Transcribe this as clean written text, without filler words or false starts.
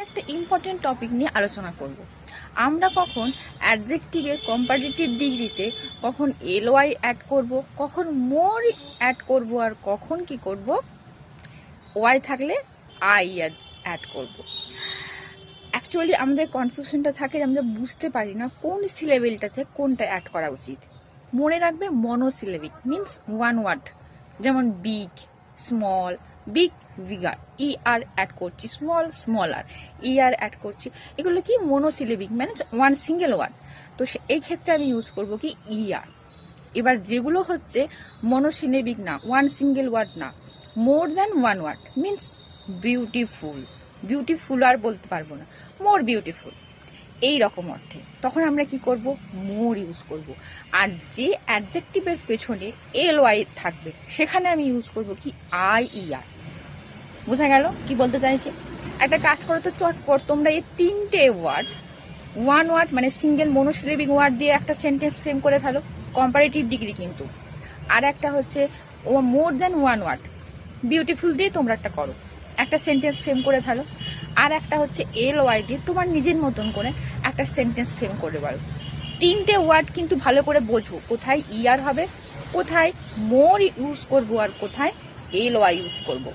একটা important topic নিয়ে আলোচনা করব। আমরা কখন অ্যাডজেক্টিভের কম্পারেটিভ ডিগ্রিতে কখন এলওয়াই অ্যাড করব, কখন মোর অ্যাড করব, আর কখন কি করব ওয়াই থাকলে আই অ্যাড করব। অ্যাকচুয়ালি আমাদের কনফিউশনটা থাকে যে আমরা বুঝতে পারি না কোন সিলেবেলটাতে কোনটা অ্যাড করা উচিত। মনে রাখবে মনোসিলেবিক মিন্স ওয়ান ওয়ার্ড, যেমন বিগ, স্মল, বিগ, বিগার, ই আর অ্যাড করছি, স্মল, স্মলার, ই আর অ্যাড করছি, এগুলো কি মনোসিলেবিক মানে ওয়ান সিঙ্গেল ওয়ার্ড। তো এই ক্ষেত্রে আমি ইউজ করব কি ই আর। এবার যেগুলো হচ্ছে মনোসিলেবিক না, ওয়ান সিঙ্গেল ওয়ার্ড না, more than one word means beautiful, beautiful আর বলতে পারবো না, মোর বিউটিফুল, এই রকম অর্থে তখন আমরা কি করব, মোর ইউজ করব। আর যে অ্যাডজেক্টিভের পেছনে এল ওয়াই থাকবে সেখানে আমি ইউজ করব কি আই ই আর। বোঝা গেল কি বলতে চাইছি? একটা কাজ করো তো চটপট, তোমরা এই তিনটে ওয়ার্ড, ওয়ান ওয়ার্ড মানে সিঙ্গেল মনোসিলেবিক ওয়ার্ড দিয়ে একটা সেন্টেন্স ফ্রেম করে ফেলো, কম্পারেটিভ ডিগ্রি কিন্তু। আর একটা হচ্ছে ও more than one word, beautiful দিয়ে তোমরা একটা করো, একটা সেন্টেন্স ফ্রেম করে ফেলো। আর একটা হচ্ছে এল ওয়াই দিয়ে তোমার নিজের মতন করে একটা সেন্টেন্স ফ্রেম করে পারো। তিনটে ওয়ার্ড কিন্তু ভালো করে বোঝো, কোথায় ইয়ার হবে, কোথায় মোর ইউজ করবো, আর কোথায় এল ওয়াই ইউজ করবো।